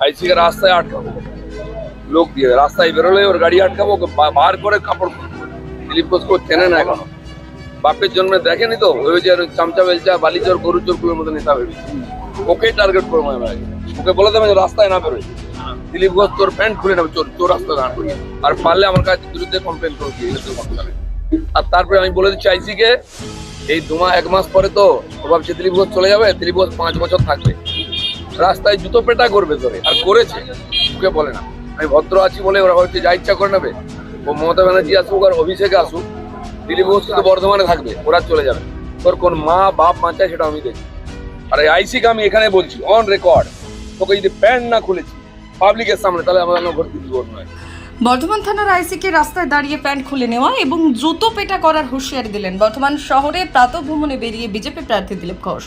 আইসি কে রাস্তায় আটকাবো, লোক দিয়ে রাস্তায় বেরোলে ওর গাড়ি আটকাবো, বার করে কাপড় খুলবো। দিলীপ ঘোষকে চেনে না এখনো, বাপের জন্মে দেখেনি তো, ওই যে চামচা বেলচা বালিচর গরু চোরগুলোর মতো নেতা ভেবেছি। ওকেই টার্গেট করবো আমরা, ওকে বলে দেবে রাস্তায় না বেরোয়। দিলীপ ঘোষ তোর প্যান্ট খুলে নেবে, চোর রাস্তা দাঁড় করিয়ে, আর পারলে আমার কাছে বিরুদ্ধে কমপ্লেন করবি। আর তারপরে আমি বলে দিচ্ছি আইসি কে, এই 1 মাস পরে তো ভাবছে দিলীপ ঘোষ চলে যাবে, দিলীপ ঘোষ 5 বছর থাকবে, রাস্তায় জুতো পেটা করবে ধরে, আর করেছে, ওকে বলে না। আমি ভদ্র আছি বলে ওরা হয়তো যা ইচ্ছা করে নেবে। ও মমতা ব্যানার্জি আসুক আর অভিষেকে আসুক, দিলীপ ঘোষ কিন্তু বর্ধমানে থাকবে, ওরা চলে যাবে। তোর কোন মা বাপ বাঁচায় সেটা আমি দেখি। আর এই আইসিকে আমি এখানে বলছি অন রেকর্ড, তোকে যদি প্যান্ট না খুলেছি পাবলিকের সামনে, তাহলে আমার ভর্তি দিব নয়। বর্ধমান থানার আইসিকে রাস্তায় দাঁড়িয়ে প্যান্ট খুলে নেওয়া এবং জুতো পেটা করার হুঁশিয়ারি দিলেন বর্ধমান শহরে প্রাতঃভ্রমণে বেরিয়ে বিজেপি প্রার্থী দিলীপ ঘোষ।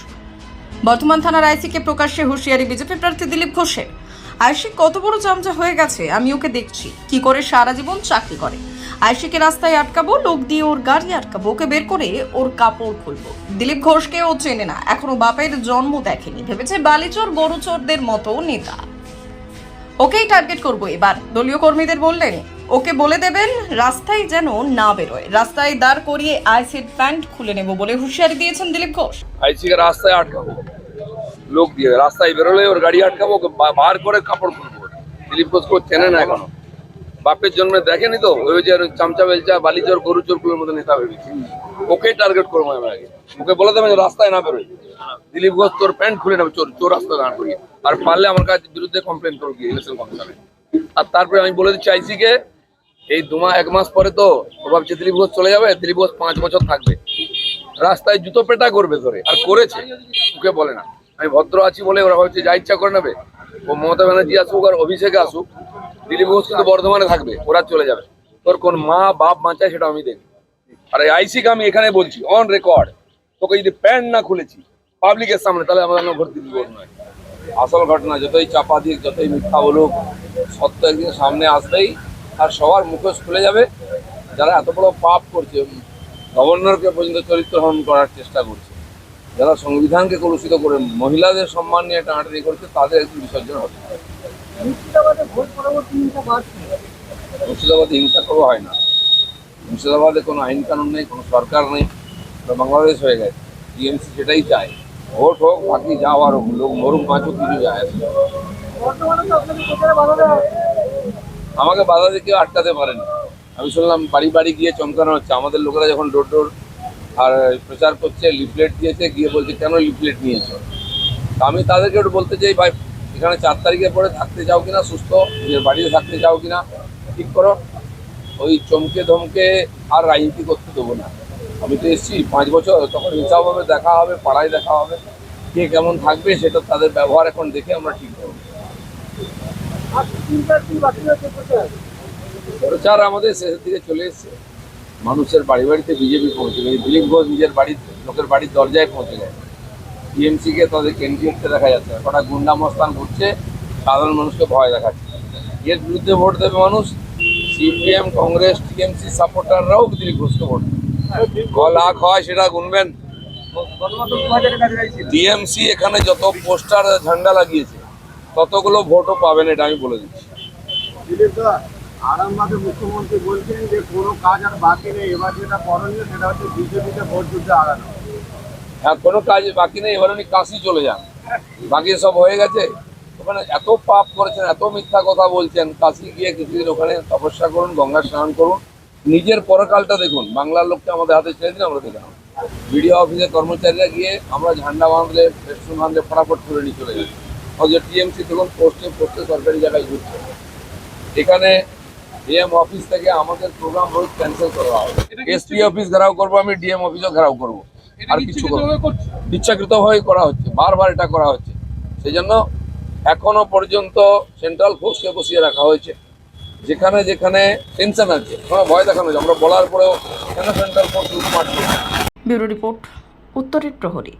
বর্ধমান থানার আইসিকে প্রকাশ্যে হুঁশিয়ারি বিজেপি প্রার্থী দিলীপ ঘোষের। আইসি কত বড় চামচা হয়ে গেছে আমি ওকে দেখছি, কি করে সারা জীবন চাকরি করে। আইসিকে রাস্তায় আটকাবো, লোক দিয়ে ওর গাড়ি আটকাবো, ওকে বের করে ওর কাপড় খুলবো। দিলীপ ঘোষকে ও চেনে না, এখনো বাপের জন্ম দেখেনি, ভেবেছে বালিচোর গরুচোরদের মতো নেতা। ওকেই টার্গেট করবো এবার, দলীয় কর্মীদের বললেন ওকে বলে দেবেন রাস্তায় যেন না বেরোয়, রাস্তায় দাঁড় করিয়ে আইসির প্যান্ট খুলে নেব বলে হুঁশিয়ারি দিয়েছেন দিলীপ ঘোষ। আইসি কে রাস্তায় আটকাবো, লোক দিয়ে রাস্তায় বেরোলে ওর গাড়ি আটকাবো, বার করে কাপড় খুলবো। দিলীপ ঘোষকে চেনে না এখনো, বাপের জন্মে দেখেনি তো, ওই যে চামচা বেলচা বালিচর গরু চোরগুলোর মতো নেতা ভেবেছি। ওকেই টার্গেট করবো আমরা, ওকে বলে দেবে রাস্তায় না বেরোয়। দিলীপ ঘোষ তোর প্যান্ট খুলে নেবে, চোর রাস্তা দাঁড় করিয়ে, আর পারলে আমার কাছে বিরুদ্ধে কমপ্লেন করবি ইলেকশন কমিশনে। আর তারপরে আমি বলে দিচ্ছি আইসি কে, এই 1 মাস পরে তো ভাবছে দিলীপ ঘোষ চলে যাবে, দিলীপ ঘোষ 5 বছর থাকবে, রাস্তায় জুতো পেটা করবে ধরে, আর করেছে, ওকে বলে না। আমি ভদ্র আছি বলে ওরা হয়তো যা ইচ্ছা করে নেবে। ও মমতা ব্যানার্জি আসুক আর অভিষেকে আসুক, দিলীপ ঘোষ কিন্তু বর্ধমানে থাকবে, ওরা চলে যাবে। তোর কোন মা বাপ বাঁচায় সেটা আমি দেখি। আর এই আইসিকে আমি এখানে বলছি অন রেকর্ড, তোকে যদি প্যান্ট না খুলেছি পাবলিকের সামনে, তাহলে আমার ভর্তি দিব নয়। আসল ঘটনা যতই চাপা দিক, যতই মিথ্যা বলুক, সত্য একদিন সামনে আসবেই, আর সবার মুখোশ খুলে যাবে। যারা এত বড় পাপ করছে, গভর্নরকে পর্যন্ত চরিত্র হরণ করার চেষ্টা করছে, যারা সংবিধানকে কলুষিত করে মহিলাদের সম্মান নিয়ে টানাটানি করছে, তাদের একটু বিসর্জন হবে। মুর্শিদাবাদে হিংসা করবো হয় না, মুর্শিদাবাদে কোনো আইন কানুন নেই, কোনো সরকার নেই, বাংলাদেশ হয়ে গেছে। টিএমসি সেটাই চায়, ভোট হোক বাকি যাও, আর লোক মরুক বাঁচুক, কিছু যায় আসে। আমাকে বাধা দিয়ে কেউ আটকাতে পারেনি। আমি শুনলাম বাড়ি বাড়ি গিয়ে চমকানো হচ্ছে, আমাদের লোকেরা যখন ডোর ডোর আর প্রচার করছে, লিফলেট দিয়েছে, গিয়ে বলছে কেন লিফলেট নিয়েছো। আমি তাদেরকে একটু বলতে চাই, ভাই এখানে 4 তারিখের পরে থাকতে চাও কিনা, সুস্থ নিজের বাড়িতে থাকতে চাও কিনা ঠিক করো। ওই চমকে ধমকে আর রাজনীতি করতে দেবো না। আমি তো এসেছি 5 বছর, তখন হিসাব হবে, দেখা হবে, পাড়ায় দেখা হবে, কে কেমন থাকবে সেটা তাদের ব্যবহার এখন দেখে আমরা ঠিক করবো। প্রচার আমাদের শেষের দিকে চলে এসছে, মানুষের বাড়ি বাড়িতে বিজেপি পৌঁছে গেছে, দিলীপ ঘোষ নিজের বাড়ির লোকের বাড়ির দরজায় পৌঁছে গেছে। টিএমসি কে তাদের কেন্দ্রীয় দেখা যাচ্ছে, কটা গুন্ডা মস্তান ঘুরছে, সাধারণ মানুষকে ভয় দেখাচ্ছে। এর বিরুদ্ধে ভোট দেবে মানুষ। সিপিএম, কংগ্রেস, টিএমসি সাপোর্টাররাও দিলীপ ঘোষকে ভোট দেবে। লাখ হয় সেটা গুনবেন। টিএমসি এখানে যত পোস্টার ঝান্ডা লাগিয়েছে, ততগুলো ভোটও পাবেন, এটা আমি বলে দিচ্ছি। আরামবাগে মুখ্যমন্ত্রী বলছেন যে কোনো কাজ আর বাকি নেই, এবার যেটা করণীয় সেটা হচ্ছে বিজেপিতে ভোট যুদ্ধে আগানো। হ্যাঁ, কোনো কাজ বাকি নেই, এবার উনি কাশি চলে যান, বাকি সব হয়ে গেছে। ওখানে এত পাপ করেছেন, এত মিথ্যা কথা বলছেন, কাশি গিয়ে কিছুদিন ওখানে তপস্যা করুন, গঙ্গা স্নান করুন, নিজের পরকালটা দেখুন। বাংলার লোককে আমাদের হাতে ছেড়ে দিন, আমরা দেখলাম বিডিও অফিসে কর্মচারীরা গিয়ে আমরা ঝান্ডা বাঁধলে, ফেস্টুন বাঁধলে ফটাফট করে নিয়ে চলে যাবে। অথচ টিএমসি দেখুন পোস্টে পোস্টে সরকারি জায়গায় ঘুরছে। এখানে ডিএম অফিস থেকে আমাদের প্রোগ্রাম রোজ ক্যান্সেল করা হবে। এসপি অফিস ঘেরাও করবো, আমি ডিএম অফিসও ঘেরাও করবো, আর কিছু ইচ্ছাকৃতভাবে করা হচ্ছে, বারবার এটা করা হচ্ছে। সেই জন্য এখনো পর্যন্ত সেন্ট্রাল ফোর্সকে বসিয়ে রাখা হয়েছে, যেখানে যেখানে টেনশন আছে ভয় দেখানো হয়েছে। আমরা বলার পরেও কেন সেন্ট্রাল ফোর্স লুটপাট করছে। ব্যুরো রিপোর্ট, উত্তরের প্রহরী।